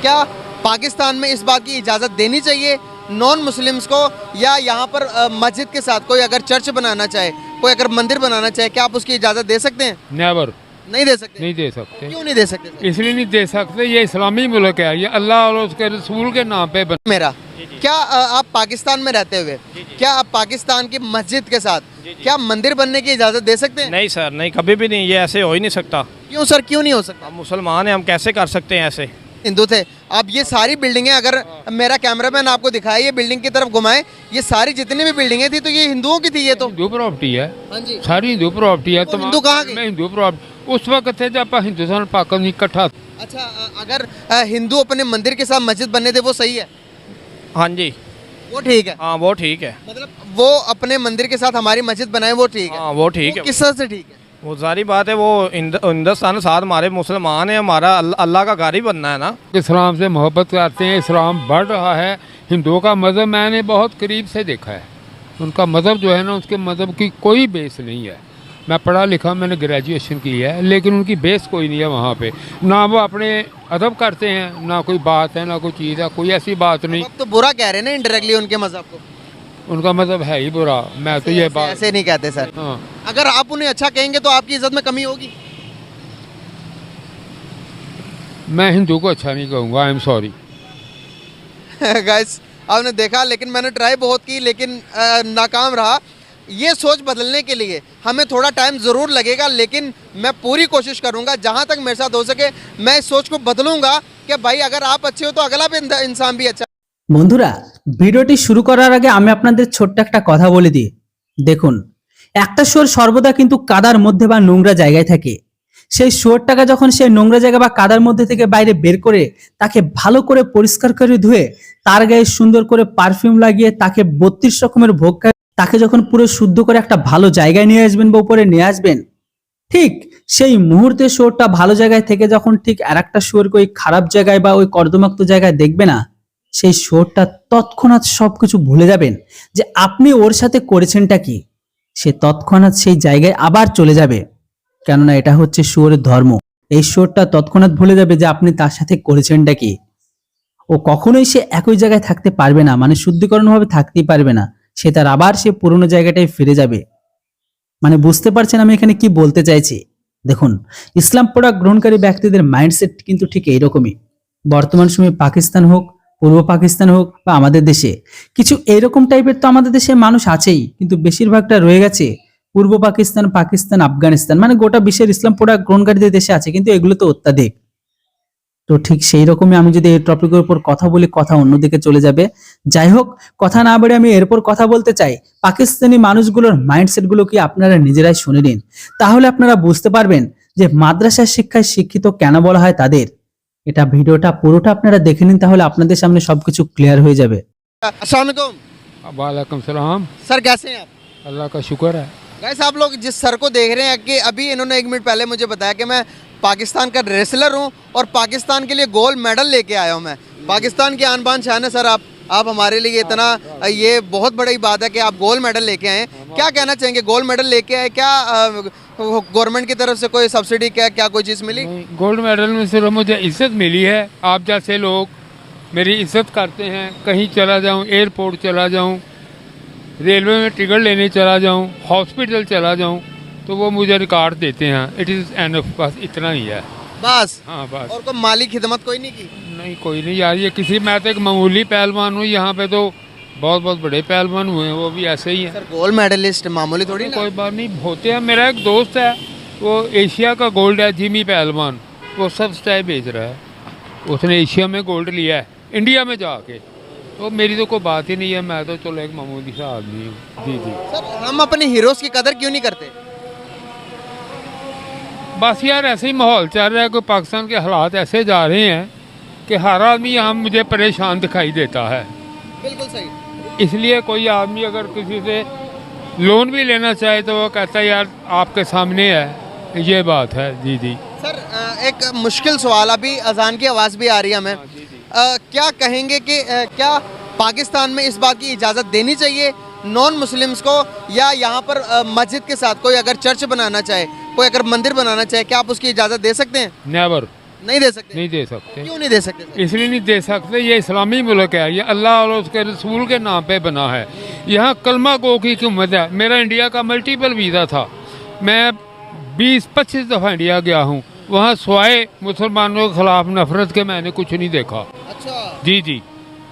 क्या पाकिस्तान में इस बात की इजाज़त देनी चाहिए नॉन मुस्लिम्स को, या यहाँ पर मस्जिद के साथ कोई अगर चर्च बनाना चाहे, कोई अगर मंदिर बनाना चाहे, क्या आप उसकी इजाज़त दे सकते हैं? नेवर, नहीं दे सकते। नहीं दे सकते। क्यों नहीं दे सकते सर? इसलिए नहीं दे सकते, ये इस्लामी मुल्क है, ये अल्लाह और उसके रसूल के नाम पे मेरा क्या आप पाकिस्तान में रहते हुए क्या आप पाकिस्तान की मस्जिद के साथ क्या मंदिर बनने की इजाज़त दे सकते हैं? नहीं सर, नहीं, कभी भी नहीं, ये ऐसे हो ही नहीं सकता। क्यों सर, क्यों नहीं हो सकता? हम मुसलमान हैं, हम कैसे कर सकते हैं ऐसे? हिंदू थे अब। ये सारी बिल्डिंगें, अगर मेरा कैमरामैन आपको दिखाए ये बिल्डिंग की तरफ घुमाए, ये सारी जितनी भी बिल्डिंगें थी तो ये हिंदुओं की थी। ये तो हिंदू प्रॉपर्टी है, हाँ जी। सारी हिंदू प्रॉपर्टी है। तो हिंदू कहाँ गए? मैं हिंदू प्रॉपर्टी उस वक्त थे जब हिंदुस्तान पाकिस्तान इकट्ठा। अच्छा, अगर हिंदू अपने मंदिर के साथ मस्जिद बनने थे वो सही है? हाँ जी, वो ठीक है। हाँ वो ठीक है। मतलब वो अपने मंदिर के साथ हमारी मस्जिद बनाए वो ठीक है? हाँ वो ठीक है। किस तरह से ठीक है? वो सारी बात है, वो हिंदुस्तान साथ हमारे मुसलमान है, हमारा अल्लाह का घर ही बनना है ना। इस्लाम से मोहब्बत करते हैं, इस्लाम बढ़ रहा है। हिंदुओं का मज़हब मैंने बहुत करीब से देखा है, उनका मज़हब जो है ना, उसके मज़हब की कोई बेस नहीं है। मैं पढ़ा लिखा, मैंने ग्रेजुएशन की है, लेकिन उनकी बेस कोई नहीं है वहाँ पे। ना वो अपने अदब करते हैं, ना कोई बात है, ना कोई चीज़ है, कोई ऐसी बात नहीं। अब तो बुरा कह रहे हैं ना इंडायरेक्टली उनके मजहब को। उनका मज़हब है ही बुरा, मैं तो ये बात ऐसे नहीं कहते सर। हाँ। अगर आप उन्हें अच्छा कहेंगे तो आपकी इज्जत में कमी होगी। मैं हिंदू को अच्छा नहीं कहूँगा, आई एम सॉरी। गाइस आपने देखा, लेकिन मैंने ट्राई बहुत की, लेकिन नाकाम रहा। ये सोच बदलने के लिए हमें थोड़ा टाइम ज़रूर लगेगा, लेकिन मैं पूरी कोशिश करूंगा, जहां तक मेरे साथ हो सके मैं इस सोच को बदलूंगा कि भाई अगर आप अच्छे हो तो अगला भी इंसान भी अच्छा। বন্ধুরা, ভিডিওটি শুরু করার আগে আমি আপনাদের ছোট্ট একটা কথা বলে দিই। দেখুন, একটা শুয়োর সর্বদা কিন্তু কাদার মধ্যে বা নোংরা জায়গায় থাকে। সেই শুয়োরটাকে যখন সেই নোংরা জায়গা বা কাদার মধ্যে থেকে বাইরে বের করে তাকে ভালো করে পরিষ্কার করে ধুয়ে তার গায়ে সুন্দর করে পারফিউম লাগিয়ে তাকে 32 রকমের ভোগ খায়, তাকে যখন পুরো শুদ্ধ করে একটা ভালো জায়গায় নিয়ে আসবেন বা উপরে নিয়ে আসবেন, ঠিক সেই মুহূর্তে শুয়োরটা ভালো জায়গায় থেকে যখন ঠিক আরেকটা শুয়োরকে ওই খারাপ জায়গায় বা ওই কর্দমাক্ত জায়গায় দেখবে না, সেই শুয়োরটা তৎক্ষণাৎ সবকিছু ভুলে যাবেন যে আপনি ওর সাথে করেছেনটা কি। সে তৎক্ষণাৎ সেই জায়গায় আবার চলে যাবে, কেননা এটা হচ্ছে শুয়োরের ধর্ম। এই শুয়োরটা তৎক্ষণাৎ ভুলে যাবে যে আপনি তার সাথে করেছেনটা কি। ও কখনোই সে একই জায়গায় থাকতে পারবে না, মানে শুদ্ধিকরণ ভাবে থাকতেই পারবে না। সে তার আবার সে পুরনো জায়গাটায় ফিরে যাবে। মানে বুঝতে পারছেন আমি এখানে কি বলতে চাইছি? দেখুন, ইসলাম প্রোডাক্ট গ্রহণকারী ব্যক্তিদের মাইন্ডসেট কিন্তু ঠিক এইরকমই। বর্তমান সময়ে পাকিস্তান হোক, পূর্ব পাকিস্তান হোক বা আমাদের দেশে কিছু এইরকম টাইপের তো আমাদের দেশে মানুষ আছেই, কিন্তু বেশিরভাগটা রয়ে গেছে পূর্ব পাকিস্তান, পাকিস্তান, আফগানিস্তান, মানে গোটা বিশ্বের ইসলাম প্রোডাক্ট গ্রহণকারীদের দেশে আছে, কিন্তু এগুলো তো অত্যাধিক। তো ঠিক সেই রকমই আমি যদি এই টপিকের উপর কথা বলি, কথা অন্যদিকে চলে যাবে। যাই হোক, কথা না বেড়ে আমি এরপর কথা বলতে চাই পাকিস্তানি মানুষগুলোর মাইন্ডসেট গুলো কি আপনারা নিজেরাই শুনে নিন, তাহলে আপনারা বুঝতে পারবেন যে মাদ্রাসার শিক্ষায় শিক্ষিত কেন বলা হয় তাদের। এটা ভিডিওটা পুরোটা আপনারা দেখে নিন, তাহলে আপনাদের সামনে সবকিছু ক্লিয়ার হয়ে যাবে। अस्सलाम वालेकुम वालेकुम सलाम। सर, कैसे हैं आप? अल्लाह का शुक्र है। गाइस आप लोग जिस सर को देख रहे हैं कि अभी इन्होंने 1 मिनट पहले मुझे बताया कि मैं पाकिस्तान का रेसलर हूं और पाकिस्तान के लिए गोल्ड मेडल लेके आया हूं। मैं पाकिस्तान की आन बान शान है सर। आप हमारे लिए इतना, ये बहुत बड़ी बात है कि आप गोल्ड मेडल लेके आए। क्या कहना चाहेंगे? गोल्ड मेडल लेके आए, क्या गवर्नमेंट की तरफ से कोई सब्सिडी, क्या कोई चीज़ मिली? गोल्ड मेडल में सिर्फ मुझे इज्जत मिली है। आप जैसे लोग मेरी इज्जत करते हैं, कहीं चला जाऊं, एयरपोर्ट चला जाऊं, रेलवे में टिकट लेने चला जाऊं, हॉस्पिटल चला जाऊं, तो वो मुझे रिकॉर्ड देते हैं। इट इज़ एनफ, बस इतना ही है। बस? हाँ बस। और कोई माली खिदमत कोई नहीं की? नहीं, कोई नहीं यार। ये किसी, मैं तो एक मामूली पहलवान हूँ, यहाँ पे तो बहुत बहुत बड़े पहलवान हुए हैं, वो भी ऐसे ही हैं। सर गोल्ड मेडलिस्ट मामूली थोड़ी ना। कोई बात नहीं, होते हैं। मेरा एक दोस्त है, वो एशिया का गोल्ड है, जिमी पहलवान, वो सब स्टाइल बेच रहा है। उसने एशिया में गोल्ड लिया है इंडिया में जाके, तो मेरी तो कोई बात ही नहीं है। मैं तो चलो एक मामूली सा आदमी हूँ। जी जी। सर हम अपने हीरोज की कदर क्यों नहीं करते? बस यार ऐसे ही माहौल चल रहा है, कोई पाकिस्तान के हालात ऐसे जा रहे हैं कि हर आदमी यहाँ मुझे परेशान दिखाई देता है। बिल्कुल सही। इसलिए कोई आदमी अगर किसी से लोन भी लेना चाहे तो वो कहता है यार आपके सामने है, ये बात है। जी जी। सर एक मुश्किल सवाल, अभी अजान की आवाज़ भी आ रही है हमें। क्या कहेंगे कि क्या पाकिस्तान में इस बात की इजाज़त देनी चाहिए नॉन मुस्लिम्स को, या यहाँ पर मस्जिद के साथ कोई अगर चर्च बनाना चाहे, कोई अगर मंदिर बनाना चाहे, क्या आप उसकी इजाज़त दे सकते हैं? नेवर, नहीं दे सकते? नहीं दे सकते। क्यों नहीं दे सकते सर? इसलिए नहीं दे सकते, ये इस्लामी मुल्क है, ये अल्लाह और उसके रसूल के नाम पे बना है। यहाँ कलमा गो की हुकूमत है। मेरा इंडिया का मल्टीपल वीज़ा था, मैं 20-25 दफ़ा इंडिया गया हूँ। वहाँ स्वाए मुसलमानों के खिलाफ नफरत के मैंने कुछ नहीं देखा। अच्छा, जी जी।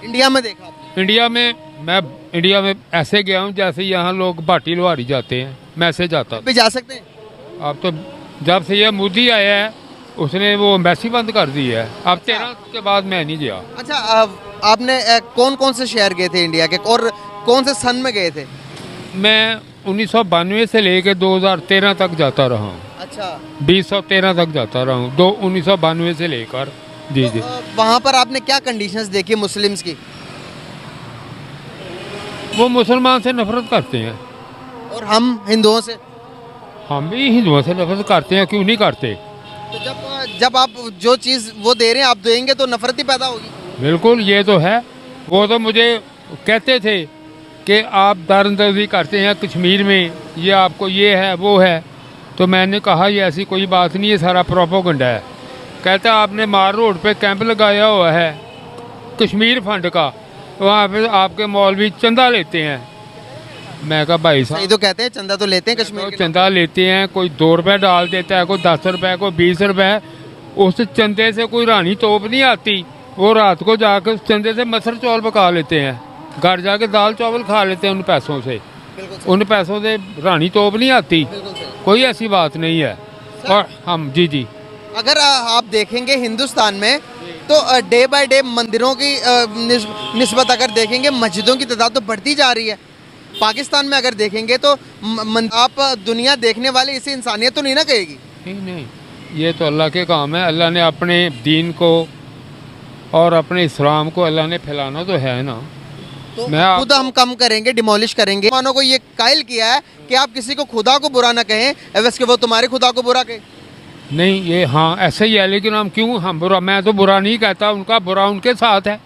इंडिया में देखा आपने? मैं इंडिया में ऐसे गया हूँ जैसे यहाँ लोग भाटी लोहारी जाते हैं, मैं ऐसे जाता। भी जा सकते हैं? अब तो जब से ये मोदी आया है उसने वो एम्बेसी बंद कर दी है। अब 13 के बाद मैं नहीं गया। अच्छा, आपने कौन कौन से शहर गए थे इंडिया के, और कौन से सन में गए थे? मैं 1992 से लेके 2013 तक जाता रहा हूँ। अच्छा, 2013 तक जाता रहा हूँ, 1992 से लेकर। जी जी। वहाँ पर आपने क्या कंडीशंस देखी मुस्लिम्स की? वो मुसलमान से नफरत करते हैं। और हम हिंदुओं से? हम भी हिंदुओं से नफरत करते हैं, क्यों नहीं करते। तो जब आप जो चीज़ वो दे रहे हैं आप देंगे तो नफरत ही पैदा होगी। बिल्कुल, ये तो है। वो तो मुझे कहते थे कि आप दारंदर्जी करते हैं कश्मीर में, ये आपको ये है वो है। तो मैंने कहा ये ऐसी कोई बात नहीं है, सारा प्रोपोगंडा है। कहता आपने मार रोड पे कैंप लगाया हुआ है कश्मीर फंड का, वहाँ पे आपके मौलवी चंदा लेते हैं। मैं कहा भाई सही साहब, तो कहते हैं, चंदा तो लेते हैं कश्मीर तो के चंदा लेते हैं, कोई 2 रुपये डाल देता है, कोई 10 रुपये, कोई 20 रुपये। उस चंदे से कोई रानी तोप नहीं आती। वो रात को जाकर उस चंदे से मसर चौल पका लेते हैं, घर जाके दाल चावल खा लेते हैं उन पैसों से। बिल्कुल सही, उन पैसों से रानी तोप नहीं आती, बिल्कुल सही। कोई ऐसी बात नहीं है। और हम जी जी। अगर आप देखेंगे हिंदुस्तान में तो डे बाय डे मंदिरों की निस्बत अगर देखेंगे मस्जिदों की तादाद तो बढ़ती जा रही है। पाकिस्तान में अगर देखेंगे तो आप दुनिया देखने वाले इसे इंसानियत तो नहीं ना कहेगी। नहीं नहीं, ये तो अल्लाह के काम है। अल्लाह ने अपने दीन को और अपने इस्लाम को अल्लाह ने फैलाना तो है ना। तो मैं खुद हम कम करेंगे, डिमोलिश करेंगे। मानो को ये कायल किया है कि आप किसी को खुदा को बुरा ना कहें, वैसे वो तुम्हारे खुदा को बुरा कहे। नहीं, ये हाँ ऐसे ही है, लेकिन हम क्यों हम बुरा, मैं तो बुरा नहीं कहता, उनका बुरा उनके साथ है।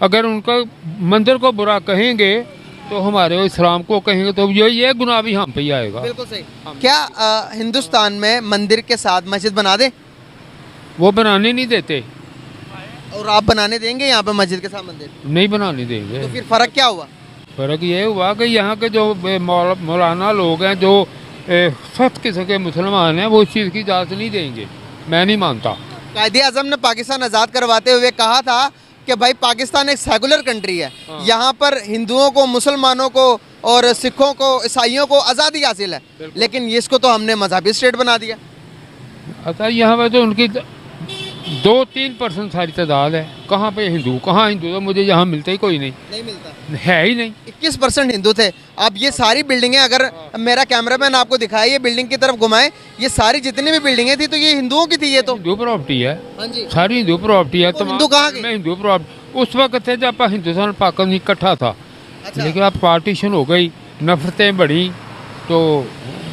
अगर उनका मंदिर को बुरा कहेंगे तो हमारे इस्लाम को कहेंगे तो ये गुनाह भी हम पे ही आएगा। बिल्कुल सही। क्या हिंदुस्तान में मंदिर के साथ मस्जिद बना दे? वो बनाने नहीं देते। और आप बनाने देंगे यहाँ पे मस्जिद के साथ मंदिर? नहीं बनाने देंगे। तो फिर फर्क क्या हुआ? फर्क ये हुआ कि यहाँ के जो मौलाना लोग हैं, जो सख्त किस्म के मुसलमान हैं, वो इस चीज़ की इजाज़त नहीं देंगे। मैं नहीं मानता। कायदे आज़म ने पाकिस्तान आज़ाद करवाते हुए कहा था कि भाई पाकिस्तान एक सेकुलर कंट्री है, यहाँ पर हिंदुओं को, मुसलमानों को और सिखों को, ईसाइयों को आज़ादी हासिल है। लेकिन इसको तो हमने मजहबी स्टेट बना दिया। अच्छा, यहाँ पे तो उनकी 2-3% सारी तादाद है। कहाँ पे हिंदू, कहाँ हिंदू, तो मुझे यहाँ मिलता ही कोई नहीं, नहीं मिलता है ही नहीं। 21% हिंदू थे। अब ये सारी बिल्डिंगें, अगर मेरा कैमरामैन आपको दिखाए, ये बिल्डिंग की तरफ घुमाए, ये सारी जितनी भी बिल्डिंगें थी तो ये हिंदुओं की थी। ये तो हिंदू प्रॉपर्टी है, हाँ जी। सारी हिंदू प्रॉपर्टी है। तो हिंदू कहाँ गए? में हिंदू प्रॉपर्टी उस वक्त थे जब हिंदुस्तान पाकिस्तान इकट्ठा था। अच्छा। लेकिन अब पार्टीशन हो गई, नफरतें बढ़ी, तो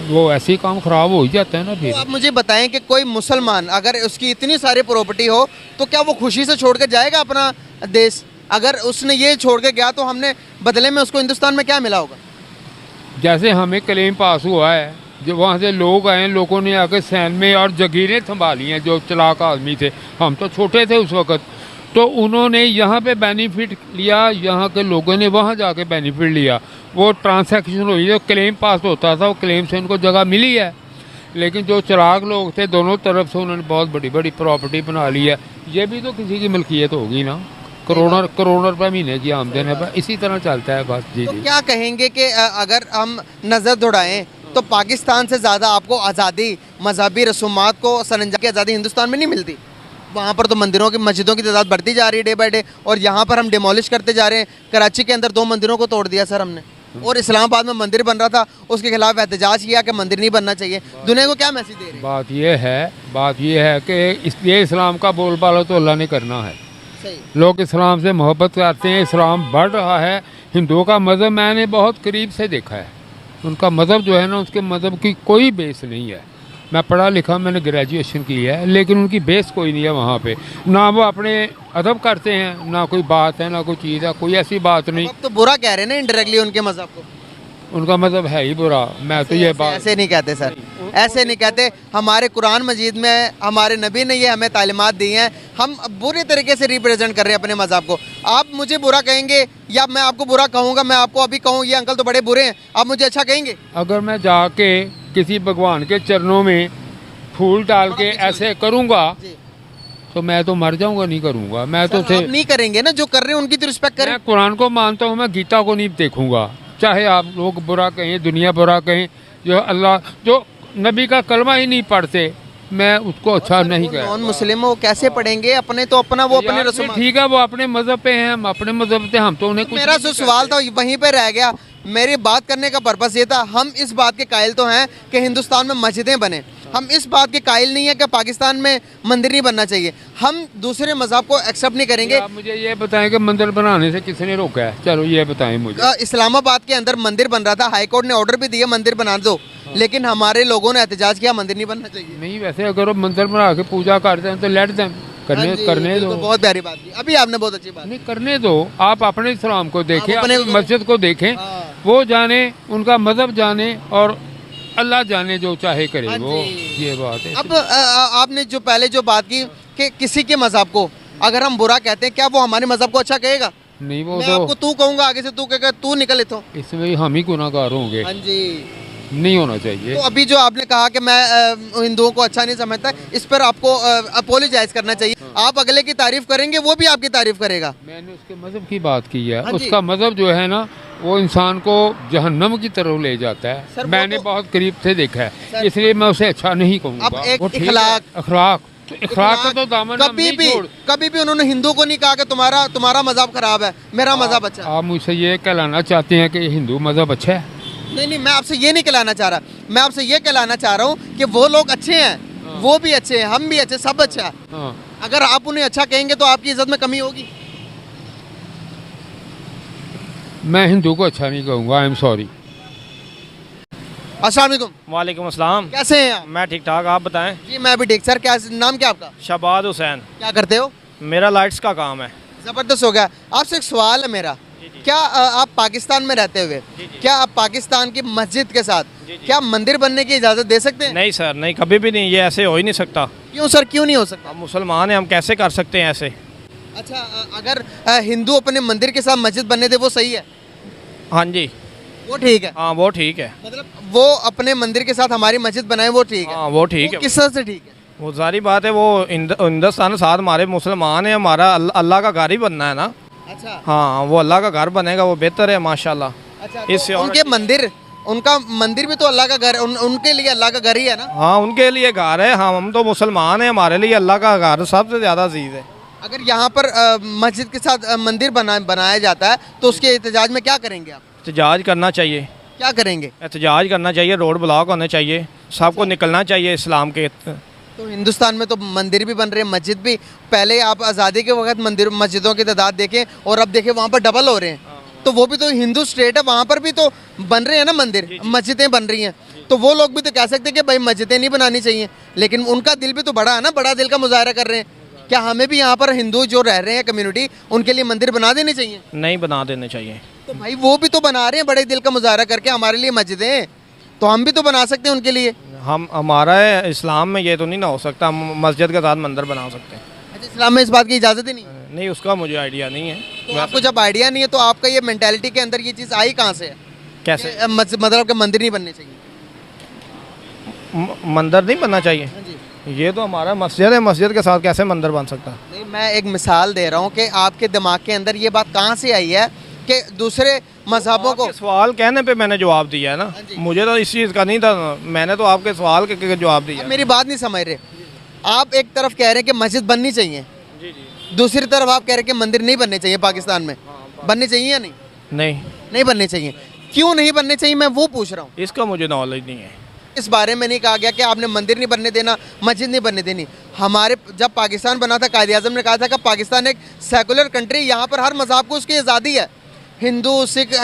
वो ऐसे ही काम खराब हो ही जाता है ना। तो फिर आप मुझे बताएं कि कोई मुसलमान अगर उसकी इतनी सारी प्रॉपर्टी हो तो क्या वो खुशी से छोड़ के जाएगा अपना देश? अगर उसने ये छोड़ के गया तो हमने बदले में उसको हिंदुस्तान में क्या मिला होगा? जैसे हमें क्लेम पास हुआ है, जो वहाँ से लोग आए, लोगों ने आके सैन में और जगीरें संभाली हैं, जो चलाक आदमी थे, हम तो छोटे थे उस वक़्त, तो उन्होंने यहाँ पे बेनिफिट लिया, यहाँ के लोगों ने वहाँ जाके बेनिफिट लिया। वो ट्रांसैक्शन हुई, जो क्लेम पास होता था वो क्लेम से उनको जगह मिली है। लेकिन जो चलाक लोग थे दोनों तरफ से, उन्होंने बहुत बड़ी बड़ी प्रॉपर्टी बना ली है। ये भी तो किसी की मिल्कियत होगी ना। करोड़ों रुपये महीने की आमदन है, बस इसी तरह चलता है बस। जी तो जी। क्या कहेंगे कि अगर हम नज़र दौड़ाएं तो पाकिस्तान से ज़्यादा आपको आज़ादी, मजहबी रसूमात को सरंजाम की आज़ादी हिंदुस्तान में नहीं मिलती? वहाँ पर तो मंदिरों की, मस्जिदों की तादाद बढ़ती जा रही है डे बाय डे, और यहाँ पर हम डिमोलिश करते जा रहे हैं। कराची के अंदर 2 मंदिरों को तोड़ दिया सर हमने, और इस्लामाबाद में मंदिर बन रहा था, उसके खिलाफ एहतजाज किया कि मंदिर नहीं बनना चाहिए। दुनिया को क्या मैसेज दे रहे हैं? बात ये है कि इसलिए इस्लाम का बोलबाला तो अल्लाह ने करना है। सही। लोग इस्लाम से मोहब्बत करते हैं, इस्लाम बढ़ रहा है। हिंदुओं का मज़हब मैंने बहुत करीब से देखा है। उनका मज़हब जो है ना, उसके मज़हब की कोई बेस नहीं है। मैं पढ़ा लिखा, मैंने ग्रेजुएशन की है, लेकिन उनकी बेस कोई नहीं है वहाँ पे। ना वो अपने अदब करते हैं, ना कोई बात है, ना कोई चीज़ है, कोई ऐसी बात नहीं। अब तो बुरा कह रहे हैं ना इनडायरेक्टली उनके मजहब को। उनका मज़हब है ही बुरा। मैं तो ये बात ऐसे नहीं कहते सर, ऐसे नहीं कहते। हमारे कुरान मजीद में हमारे नबी ने ये हमें तालीमात दी हैं, हम बुरी तरीके से रिप्रेजेंट कर रहे हैं अपने मज़हब को। आप मुझे बुरा कहेंगे या मैं आपको बुरा कहूँगा, मैं आपको अभी कहूँ ये अंकल तो बड़े बुरे हैं, आप मुझे अच्छा कहेंगे? अगर मैं जाके किसी भगवान के चरणों में फूल डाल के ऐसे करूँगा जी। तो मैं तो मर जाऊँगा, नहीं करूँगा। मैं तो सर, आप नहीं करेंगे ना, जो कर रहे हैं उनकी तो रिस्पेक्ट करें। मैं कुरान को मानता हूँ, मैं गीता को नहीं देखूँगा। चाहे आप लोग बुरा कहें, दुनिया बुरा कहें, जो अल्लाह जो नबी का कलमा ही नहीं पढ़ते, मैं उसको अच्छा नहीं कह। नॉन मुस्लिम वो कैसे पढ़ेंगे? अपने तो अपना वो अपने रसूल। ठीक है, वो अपने मजहब पे हैं, हम अपने मजहब पे, हम तो उन्हें कुछ मेरा जो सवाल था वहीं पे रह गया। मेरी बात करने का पर्पस ये था, हम इस बात के कायल तो हैं कि हिंदुस्तान में मस्जिदें बने, हम इस बात के कायल नहीं है कि पाकिस्तान में मंदिर नहीं बनना चाहिए। हम दूसरे मजहब को एक्सेप्ट नहीं करेंगे। आप मुझे ये बताएं कि मंदिर बनाने से किसने रोका है? चलो ये बताएं मुझे। इस्लामाबाद के अंदर मंदिर बन रहा था, हाई कोर्ट ने ऑर्डर भी दिया मंदिर बना दो, लेकिन हमारे लोगों ने एहतजाज किया मंदिर नहीं बनना चाहिए। नहीं, वैसे अगर वो मंदिर बना के पूजा करते हैं तो लेट दें, करने दो। बहुत प्यारी बात की, अभी आपने बहुत अच्छी बात। नहीं, करने दो। आप अपने इस्लाम को देखें, अपने अपनी मस्जिद को देखें, वो जाने, उनका मजहब जाने और अल्लाह जाने, जो चाहे करे हाँ वो। जी। ये बात है। अब आपने जो पहले जो बात की कि किसी के मजहब को अगर हम बुरा कहते हैं, क्या वो हमारे मजहब को अच्छा कहेगा? नहीं, वो मैं आपको तो तू कहूंगा, आगे से तू कहेगा, तू निकल इथों। इसमें ही हम ही गुनाहगार होंगे। हाँ जी। नहीं होना चाहिए। तो अभी जो आपने कहा कि मैं हिंदुओं को अच्छा नहीं समझता, इस पर आपको अपोलोजाइज करना चाहिए। आप अगले की तारीफ करेंगे, वो भी आपकी तारीफ करेगा। मैंने उसके मजहब की बात की है। हाँ जी। उसका मजहब जो है ना, वो इंसान को जहन्नम की तरफ ले जाता सर, है। वो मैंने तो- बहुत करीब से देखा सर- है, इसलिए मैं उसे अच्छा नहीं कहूँगा। अब एक वो ठीक है, इखलाक- अखलाक तो इखलाक का तो दामन हम कभी नहीं भी छोड़। कभी भी उन्होंने हिंदू को नहीं कहा कि तुम्हारा मजहब खराब है, मेरा मजहब अच्छा है। आप मुझसे ये कहलाना चाहते हैं कि हिंदू मजहब अच्छा है? नहीं, मैं आपसे ये नहीं कहलाना चाह रहा, मैं आपसे ये कहलाना चाह रहा हूँ कि वो लोग अच्छे हैं, वो भी अच्छे हैं, हम भी अच्छे, सब अच्छा है। हाँ। अगर आप उन्हें अच्छा कहेंगे तो आपकी इज्जत में कमी होगी। मैं हिंदू को अच्छा नहीं कहूँगा, आई एम सॉरी। अस्सलाम वालेकुम, वालेकुम अस्सलाम। कैसे हैं आप? मैं ठीक ठाक, आप बताएं। जी मैं भी ठीक। सर क्या नाम क्या आपका? शहबाज हुसैन। क्या करते हो? मेरा लाइट्स का काम है। ज़बरदस्त हो गया। आपसे एक सवाल है मेरा, क्या आप पाकिस्तान में रहते हुए क्या आप पाकिस्तान की मस्जिद के साथ क्या मंदिर बनने की इजाज़त दे सकते हैं? नहीं सर, नहीं, कभी भी नहीं, ये ऐसे हो ही नहीं सकता। क्यों सर, क्यों नहीं हो सकता? हम मुसलमान हैं, हम कैसे कर सकते हैं ऐसे? अच्छा, अगर हिंदू अपने मंदिर के साथ मस्जिद बनने दे वो सही है, हाँ जी, वो ठीक है? हाँ वो ठीक है। मतलब वो अपने मंदिर के साथ हमारी मस्जिद बनाए वो ठीक है? हाँ वो ठीक है। किस तरह से ठीक है? वो सारी बात है, वो हिंदुस्तान साथ हमारे मुसलमान है, हमारा अल्लाह का घर ही बनना है ना। अच्छा हाँ, वो अल्लाह का घर बनेगा, वो बेहतर है माशाल्लाह। अच्छा, इससे तो और उनके मंदिर, उनका मंदिर भी तो अल्लाह का घर, उनके लिए अल्लाह का घर ही है ना? हाँ, उनके लिए घर है। हाँ, हम तो मुसलमान हैं, हमारे लिए अल्लाह का घर सबसे ज़्यादा अजीज है। अगर यहाँ पर मस्जिद के साथ मंदिर बनाया जाता है तो उसके एहतजाज में क्या करेंगे आप? एहतजाज करना चाहिए। क्या करेंगे? एहतजाज करना चाहिए, रोड ब्लॉक होने चाहिए, सबको निकलना चाहिए इस्लाम के। तो हिंदुस्तान में तो मंदिर भी बन रहे हैं, मस्जिद भी। पहले आप आज़ादी के वक्त मस्जिदों की तादाद देखें और अब देखें वहाँ पर डबल हो रहे हैं। तो वो भी तो हिंदू स्टेट है, वहाँ पर भी तो बन रहे हैं ना मंदिर, मस्जिदें बन रही हैं। तो वो लोग भी तो कह सकते हैं कि भाई मस्जिदें नहीं बनानी चाहिए, लेकिन उनका दिल भी तो बड़ा है ना, बड़ा दिल का मुजाहरा कर रहे हैं। क्या हमें भी यहाँ पर हिंदू जो रह रहे हैं कम्युनिटी, उनके लिए मंदिर बना देने चाहिए? नहीं बना देने चाहिए। तो भाई वो भी तो बना रहे हैं बड़े दिल का मुजाहरा करके हमारे लिए मस्जिदें, तो हम भी तो बना सकते हैं उनके लिए। हमारा इस्लाम में ये तो नहीं ना हो सकता, हम मस्जिद के साथ मंदिर बना सकते हैं। अच्छा, इस्लाम में इस बात की इजाज़त ही नहीं है? नहीं, उसका मुझे आइडिया नहीं है। तो आपको जब आइडिया नहीं है तो आपका ये मेंटालिटी के अंदर ये चीज़ आई कहाँ से है? कैसे कि, मतलब कि मंदिर नहीं बनने चाहिए? मंदिर नहीं बनना चाहिए? हाँ जी। ये तो हमारा मस्जिद है, मस्जिद के साथ कैसे मंदिर बन सकता? नहीं, मैं एक मिसाल दे रहा हूँ कि आपके दिमाग के अंदर ये बात कहाँ से आई है कि दूसरे मजहबों को। आपके सवाल कहने पे मैंने जवाब दिया है ना, मुझे तो इस चीज़ का नहीं था, मैंने तो आपके सवाल के जवाब दिया। आप मेरी बात नहीं समझ रहे। आप एक तरफ कह रहे हैं कि मस्जिद बननी चाहिए, दूसरी तरफ आप कह रहे हैं कि मंदिर नहीं बनने चाहिए पाकिस्तान में। बनने चाहिए या नहीं? नहीं बनने चाहिए। क्यों नहीं बनने चाहिए, मैं वो पूछ रहा हूँ। इसका मुझे नॉलेज नहीं है। इस बारे में नहीं कहा गया कि आपने मंदिर नहीं बनने देना, मस्जिद नहीं बनने देनी। हमारे जब पाकिस्तान बना था, कायदे आज़म ने कहा था कि पाकिस्तान एक सेकुलर कंट्री, यहाँ पर हर मज़हब को उसकी आज़ादी है। हिंदू, सिख,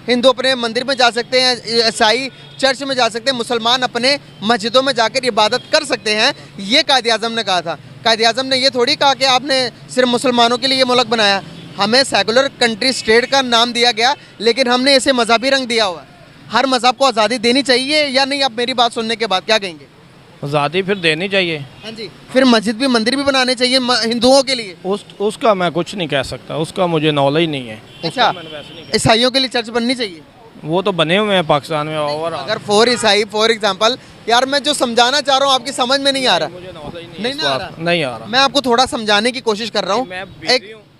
हिंदू अपने मंदिर में जा सकते हैं, ईसाई चर्च में जा सकते हैं, मुसलमान अपने मस्जिदों में जाकर इबादत कर सकते हैं। ये कायदे आज़म ने कहा था। कायदे आज़म ने ये थोड़ी कहा कि आपने सिर्फ मुसलमानों के लिए ये मुल्क बनाया। हमें सेकुलर कंट्री स्टेट का नाम दिया गया, लेकिन हमने इसे मजहबी रंग दिया हुआ है। हर मजहब को आज़ादी देनी चाहिए या नहीं? आप मेरी बात सुनने के बाद क्या कहेंगे? आज़ादी फिर देनी चाहिए। हाँ जी, फिर मस्जिद भी मंदिर भी बनाने चाहिए हिंदुओं के लिए। उसका मैं कुछ नहीं कह सकता, उसका मुझे नॉलेज नहीं है। अच्छा, ईसाइयों के लिए चर्च बननी चाहिए? वो तो बने हुए हैं पाकिस्तान में। और अगर फॉर ईसाई फॉर एग्जांपल, यार मैं जो समझाना चाह रहा हूँ आपकी समझ में नहीं आ रहा। मुझे नॉलेज नहीं इस ना आ बात- रहा। नहीं आ रहा। मैं आपको थोड़ा समझाने की कोशिश कर रहा हूँ। मैं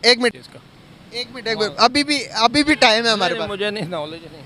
एक मिनट, इसका एक मिनट, अभी भी टाइम है हमारे पास। मुझे नहीं नॉलेज नहीं।